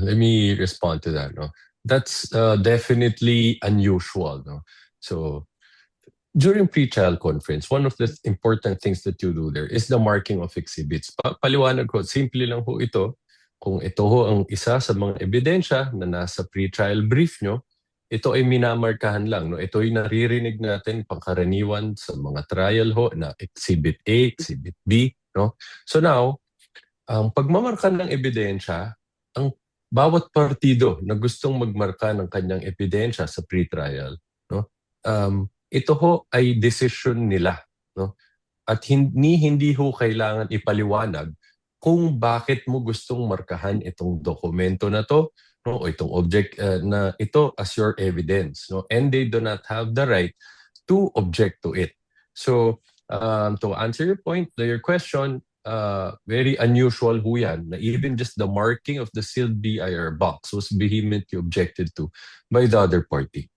Let me respond to that. No, that's definitely unusual. No, so during pre-trial conference, one of the important things that you do there is the marking of exhibits. Paliwanag ko, simple lang ho ito. Kung ito ho ang isa sa mga ebidensya na nasa pre-trial brief nyo, ito ay minamarkahan lang. No? Ito ay naririnig natin pangkaraniwan sa mga trial ho na Exhibit A, Exhibit B. No? So now, ang pagmamarka ng ebidensya, ang bawat partido na gustong magmarka ng kanyang ebidensya sa pre-trial, no? Ito ho ay decision nila, no? At hindi ho kailangan ipaliwanag kung bakit mo gustong markahan itong dokumento na to, no? O itong object na ito as your evidence, no? And they do not have the right to object to it. So, to answer your point, your question, very unusual ho yan na even just the marking of the sealed BIR box was vehemently objected to by the other party.